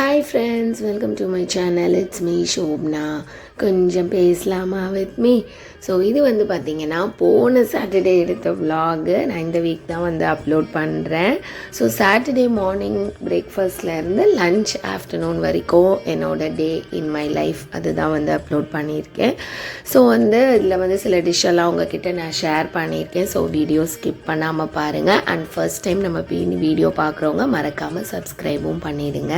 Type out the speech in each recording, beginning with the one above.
Hi friends, welcome to my channel. It's me Shobna. கொஞ்சம் பேசலாமா with me. So இது வந்து பார்த்திங்கன்னா போன சாட்டர்டே எடுத்த விலாகு நான் இந்த வீக் தான் வந்து அப்லோட் பண்ணுறேன். ஸோ சாட்டர்டே மார்னிங் பிரேக்ஃபாஸ்ட்லேருந்து லன்ச் ஆஃப்டர்நூன் வரைக்கும் என்னோடய டே இன் மை லைஃப் அதுதான் வந்து அப்லோட் பண்ணியிருக்கேன். ஸோ வந்து இதில் வந்து சில டிஷ்ஷெல்லாம் உங்ககிட்ட நான் ஷேர் பண்ணியிருக்கேன். ஸோ வீடியோ ஸ்கிப் பண்ணாமல் பாருங்கள். அண்ட் ஃபர்ஸ்ட் டைம் நம்ம வீடியோ பார்க்குறவங்க மறக்காமல் சப்ஸ்கிரைபும் பண்ணிவிடுங்க.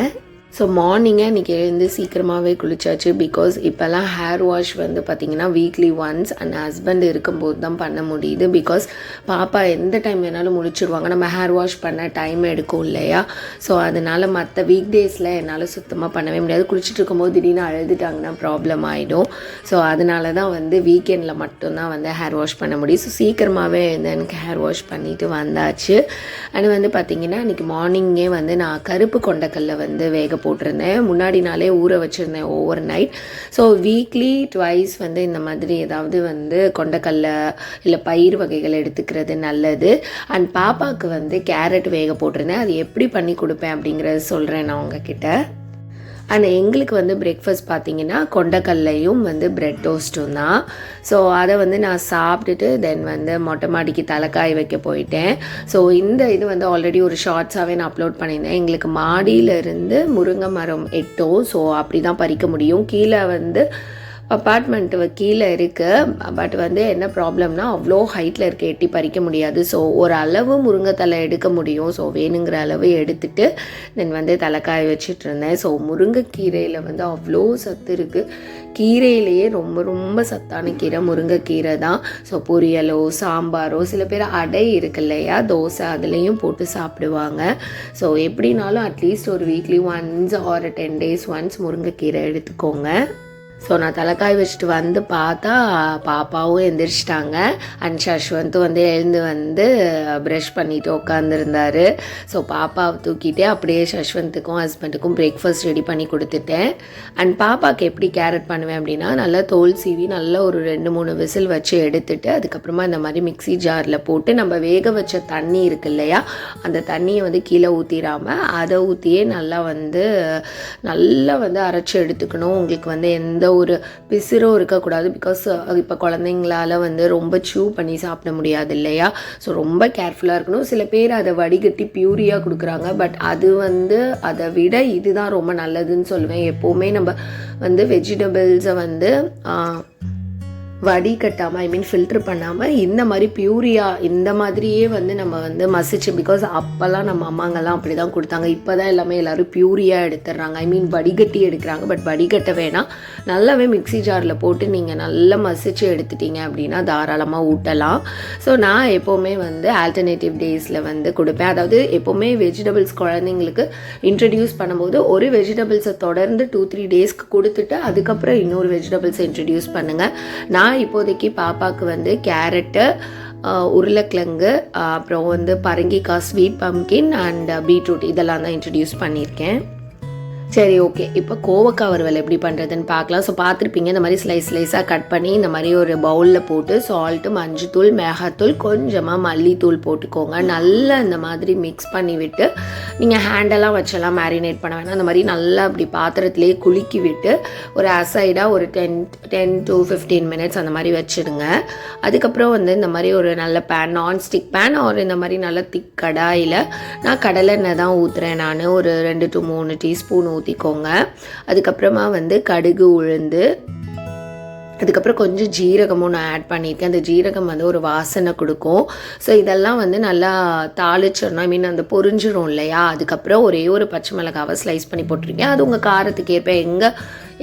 ஸோ மார்னிங்கே இன்றைக்கி எழுந்து சீக்கிரமாகவே குளிச்சாச்சு. பிகாஸ் இப்போல்லாம் ஹேர் வாஷ் வந்து பார்த்திங்கன்னா வீக்லி ஒன்ஸ் அண்ட் ஹஸ்பண்ட் இருக்கும்போது தான் பண்ண முடியுது. பிகாஸ் பாப்பா எந்த டைம் வேணாலும் முடிச்சிடுவாங்க, நம்ம ஹேர் வாஷ் பண்ண டைம் எடுக்கும் இல்லையா. ஸோ அதனால் மற்ற வீக் டேஸில் என்னால் சுத்தமாக பண்ணவே முடியாது. குளிச்சுட்டு இருக்கும்போது திடீர்னு அழுதுட்டாங்கன்னா ப்ராப்ளம் ஆகிடும். ஸோ அதனால தான் வந்து வீக்கெண்டில் மட்டும்தான் வந்து ஹேர் வாஷ் பண்ண முடியும். ஸோ சீக்கிரமாகவே வந்து எனக்கு ஹேர் வாஷ் பண்ணிவிட்டு வந்தாச்சு. அது வந்து பார்த்திங்கன்னா இன்றைக்கி மார்னிங்கே வந்து நான் கருப்பு கொண்டக்கல்ல வந்து வேக போட்டிருந்தேன். முன்னாடி நாளே ஊற வச்சுருந்தேன் over night. So weekly twice வந்து இந்த மாதிரி ஏதாவது வந்து கொண்டக்கல்ல இல்லை பயிர் வகைகள் எடுத்துக்கிறது நல்லது. அண்ட் பாப்பாவுக்கு வந்து கேரட் வேக போட்டிருந்தேன். அது எப்படி பண்ணி கொடுப்பேன் அப்படிங்கிறத சொல்கிறேன் நான் உங்ககிட்ட. அண்ட் எங்களுக்கு வந்து பிரேக்ஃபாஸ்ட் பார்த்திங்கன்னா கொண்டக்கல்லையும் வந்து பிரெட் டோஸ்ட்டும் தான். ஸோ அதை வந்து நான் சாப்பிட்டுட்டு தென் வந்து மொட்டை மாடிக்கு தலைக்காய் வைக்க போயிட்டேன். ஸோ இந்த இது வந்து ஆல்ரெடி ஒரு ஷார்ட்ஸாகவே நான் அப்லோட் பண்ணியிருந்தேன். எங்களுக்கு மாடியிலிருந்து முருங்கை மரம் எட்டும். ஸோ அப்படி தான் பறிக்க முடியும். கீழே வந்து அப்பார்ட்மெண்ட்டு கீழே இருக்குது. பட் வந்து என்ன ப்ராப்ளம்னா அவ்வளோ ஹைட்டில் இருக்க எட்டி பறிக்க முடியாது. ஸோ ஒரு அளவு முருங்கைத்தலை எடுக்க முடியும். ஸோ வேணுங்கிற அளவு எடுத்துகிட்டு தென் வந்து தலைக்காய வச்சுட்டு இருந்தேன். ஸோ முருங்கைக்கீரையில் வந்து அவ்வளோ சத்து இருக்குது. கீரையிலேயே ரொம்ப ரொம்ப சத்தான கீரை முருங்கைக்கீரை தான். ஸோ பொரியலோ சாம்பாரோ சில பேர் அடை இருக்கு இல்லையா, தோசை அதுலேயும் போட்டு சாப்பிடுவாங்க. ஸோ எப்படினாலும் அட்லீஸ்ட் ஒரு weekly once or 10 days once முருங்கைக்கீரை எடுத்துக்கோங்க. ஸோ நான் தலைக்காய் வச்சுட்டு வந்து பார்த்தா பாப்பாவும் எந்திரிச்சிட்டாங்க. அண்ட் சஷ்வந்தும் வந்து எழுந்து வந்து ப்ரஷ் பண்ணிவிட்டு உட்காந்துருந்தார். ஸோ பாப்பாவை தூக்கிட்டே அப்படியே சஷ்வந்துக்கும் ஹஸ்பண்டுக்கும் பிரேக்ஃபாஸ்ட் ரெடி பண்ணி கொடுத்துட்டேன். அண்ட் பாப்பாவுக்கு எப்படி கேரட் பண்ணுவேன் அப்படின்னா நல்லா தோல் சீவி நல்லா ஒரு 2-3 விசில் வச்சு எடுத்துட்டு அதுக்கப்புறமா இந்த மாதிரி மிக்ஸி ஜாரில் போட்டு நம்ம வேக வச்ச தண்ணி இருக்கு இல்லையா, அந்த தண்ணியை வந்து கீழே ஊற்றிடாமல் அதை ஊற்றியே நல்லா வந்து அரைச்சி எடுத்துக்கணும். உங்களுக்கு வந்து எந்த ஒரு பிசிறும் இருக்கக்கூடாது. பிகாஸ் இப்போ குழந்தைங்களால் வந்து ரொம்ப சூ பண்ணி சாப்பிட முடியாது இல்லையா. ஸோ ரொம்ப கேர்ஃபுல்லாக இருக்கணும். சில பேர் அதை வடிகட்டி பியூரியாக கொடுக்குறாங்க. பட் அது வந்து அதை விட இதுதான் ரொம்ப நல்லதுன்னு சொல்லுவேன். எப்போவுமே நம்ம வந்து வெஜிடபிள்ஸை வந்து வடிகட்டாமல் ஃபில்ட்ரு பண்ணாமல் இந்த மாதிரி பியூரியாக இந்த மாதிரியே வந்து நம்ம வந்து மசிச்சு. பிகாஸ் அப்போல்லாம் நம்ம அம்மாங்கெல்லாம் அப்படி தான் கொடுத்தாங்க. இப்போ தான் எல்லாமே எல்லோரும் பியூரியாக எடுத்துடுறாங்க. வடிகட்டி எடுக்கிறாங்க. பட் வடிகட்ட வேணாம், நல்லாவே மிக்ஸி ஜாரில் போட்டு நீங்கள் நல்லா மசிச்சு எடுத்துட்டீங்க அப்படின்னா தாராளமாக ஊட்டலாம். ஸோ நான் எப்போவுமே வந்து ஆல்டர்னேட்டிவ் டேஸில் வந்து கொடுப்பேன். அதாவது எப்போவுமே வெஜிடபிள்ஸ் குழந்தைங்களுக்கு இன்ட்ரடியூஸ் பண்ணும்போது ஒரு வெஜிடபிள்ஸை தொடர்ந்து 2-3 டேஸ்க்கு கொடுத்துட்டு அதுக்கப்புறம் இன்னொரு வெஜிடபிள்ஸை இன்ட்ரடியூஸ் பண்ணுங்கள். நான் இப்போதைக்கு பாப்பாவுக்கு வந்து கேரட்டு, உருளைக்கிழங்கு, அப்புறம் வந்து பரங்கிக்காய், ஸ்வீட் பம்கின் அண்ட் பீட்ரூட் இதெல்லாம் தான் இன்ட்ரடியூஸ் பண்ணியிருக்கேன். சரி, ஓகே. இப்போ கோவக்காய் வறுவல் எப்படி பண்ணுறதுன்னு பார்க்கலாம். ஸோ பார்த்துருப்பீங்க, இந்த மாதிரி ஸ்லைஸாக கட் பண்ணி இந்த மாதிரி ஒரு பவுலில் போட்டு சால்ட்டு, மஞ்சத்தூள், மிளகாத்தூள், கொஞ்சமாக மல்லித்தூள் போட்டுக்கோங்க. நல்லா இந்த மாதிரி மிக்ஸ் பண்ணி விட்டு நீங்கள் ஹேண்டெல்லாம் வச்செல்லாம் மேரினேட் பண்ண வேணாம். அந்த மாதிரி நல்லா அப்படி பாத்திரத்துலேயே குலுக்கி விட்டு ஒரு அசைடாக ஒரு 10 to 15 minutes அந்த மாதிரி வச்சுடுங்க. அதுக்கப்புறம் வந்து இந்த மாதிரி ஒரு நல்ல பேன், நான்ஸ்டிக் பேன் ஒரு இந்த மாதிரி நல்ல திக் கடாயில் நான் கடலை எண்ணெய் தான் ஊற்றுறேன். நான் ஒரு 2 to 3 டீஸ்பூன் ஊற்றிக்கோங்க. அதுக்கப்புறமா வந்து கடுகு, உளுந்து, அதுக்கப்புறம் கொஞ்சம் ஜீரகமும் நான் ஆட் பண்ணியிருக்கேன். அந்த ஜீரகம் வந்து ஒரு வாசனை கொடுக்கும். ஸோ இதெல்லாம் வந்து நல்லா தாளிச்சிடணும். அந்த பொரிஞ்சிரும் இல்லையா. அதுக்கப்புறம் ஒரே ஒரு பச்சை மிளகாவை ஸ்லைஸ் பண்ணி போட்டிருக்கேன். அது உங்கள் காரத்துக்கு ஏற்ப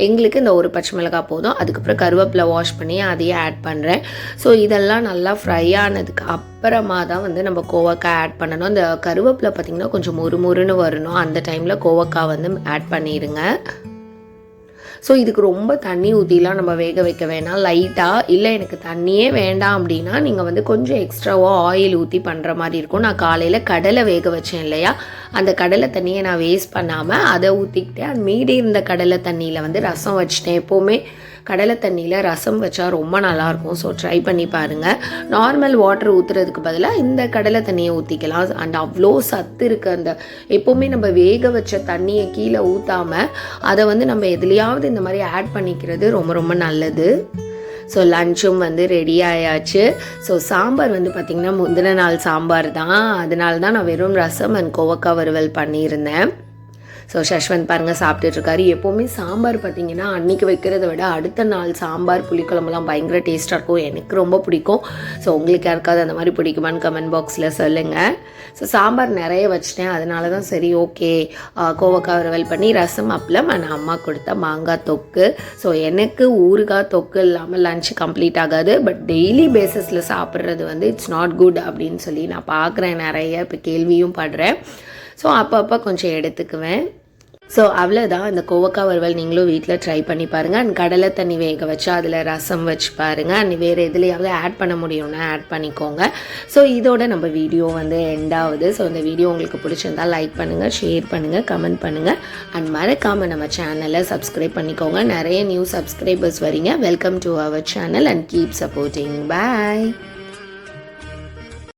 எங்களுக்கு இந்த ஒரு பச்சை மிளகாய் போதும். அதுக்கப்புறம் கருவேப்பிலை வாஷ் பண்ணி அதையே ஆட் பண்ணுறேன். ஸோ இதெல்லாம் நல்லா ஃப்ரை ஆனதுக்கு அப்புறமா தான் வந்து நம்ம கோவக்காய் ஆட் பண்ணணும். அந்த கருவேப்பிலை பார்த்திங்கன்னா கொஞ்சம் மொறுன்னு வரணும். அந்த டைமில் கோவக்காய் வந்து ஆட் பண்ணிடுங்க. ஸோ இதுக்கு ரொம்ப தண்ணி ஊற்றிலாம் நம்ம வேக வைக்க வேணாம். லைட்டாக இல்லை எனக்கு தண்ணியே வேண்டாம் அப்படின்னா நீங்கள் வந்து கொஞ்சம் எக்ஸ்ட்ராவாக ஆயில் ஊற்றி பண்ணுற மாதிரி இருக்கும். நான் காலையில் கடலை வேக வச்சேன் இல்லையா, அந்த கடலை தண்ணியை நான் வேஸ்ட் பண்ணாமல் அதை ஊற்றிக்கிட்டேன். மீதி இருந்த கடலை தண்ணியில் வந்து ரசம் வச்சுட்டேன். எப்போவுமே கடலை தண்ணியில் ரசம் வச்சா ரொம்ப நல்லாயிருக்கும். ஸோ ட்ரை பண்ணி பாருங்கள். நார்மல் வாட்டர் ஊற்றுறதுக்கு பதிலாக இந்த கடலை தண்ணியை ஊற்றிக்கலாம். அண்ட் அவ்வளோ சத்து இருக்குது. அந்த எப்போவுமே நம்ம வேக வச்ச தண்ணியை கீழே ஊற்றாமல் அதை வந்து நம்ம எதுலையாவது இந்த மாதிரி ஆட் பண்ணிக்கிறது ரொம்ப ரொம்ப நல்லது. ஸோ லஞ்சும் வந்து ரெடி ஆயாச்சு. ஸோ சாம்பார் வந்து பார்த்திங்கன்னா முந்தின நாள் சாம்பார் தான். அதனால தான் நான் வெறும் ரசம் அண்ட் கோவக்காய் வறுவல் பண்ணியிருந்தேன். ஸோ சஷ்வந்த் பாருங்கள் சாப்பிட்டுட்ருக்காரு. எப்போவுமே சாம்பார் பார்த்திங்கன்னா அன்றைக்கி வைக்கிறத விட அடுத்த நாள் சாம்பார் புளிக்குழம்புலாம் பயங்கர டேஸ்ட்டாக இருக்கும். எனக்கு ரொம்ப பிடிக்கும். ஸோ உங்களுக்கு யாருக்காவது அந்த மாதிரி பிடிக்குமான்னு கமெண்ட் பாக்ஸில் சொல்லுங்கள். ஸோ சாம்பார் நிறைய வச்சிட்டேன். அதனால தான் சரி ஓகே கோவக்காய் வறுவல் பண்ணி ரசம் அப்பளம் அண்ட் அம்மா கொடுத்த மாங்காய் தொக்கு. ஸோ எனக்கு ஊறுகாய் தொக்கு இல்லாமல் லஞ்ச் கம்ப்ளீட் ஆகாது. பட் டெய்லி பேசிஸில் சாப்பிட்றது வந்து இட்ஸ் நாட் குட் அப்படின்னு சொல்லி நான் பார்க்குறேன். நிறைய இப்போ கேள்வியும் படுறேன். ஸோ அப்பப்போ கொஞ்சம் எடுத்துக்குவேன். ஸோ அவ்வளோதான். இந்த கோவக்காய் வறுவல் நீங்களும் வீட்டில் ட்ரை பண்ணி பாருங்கள். அண்ட் கடலை தண்ணி வேக வச்சு அதில் ரசம் வச்சு பாருங்கள். அண்ட் வேறு எதுலையாவது ஆட் பண்ண முடியும்னா ஆட் பண்ணிக்கோங்க. ஸோ இதோட நம்ம வீடியோ வந்து எண்ட் ஆகுது. ஸோ இந்த வீடியோ உங்களுக்கு பிடிச்சிருந்தால் லைக் பண்ணுங்கள், ஷேர் பண்ணுங்கள், கமெண்ட் பண்ணுங்கள். அண்ட் மறக்காமல் நம்ம சேனலை சப்ஸ்கிரைப் பண்ணிக்கோங்க. நிறைய நியூ சப்ஸ்கிரைபர்ஸ் வரீங்க. Welcome to our channel and keep supporting. Bye.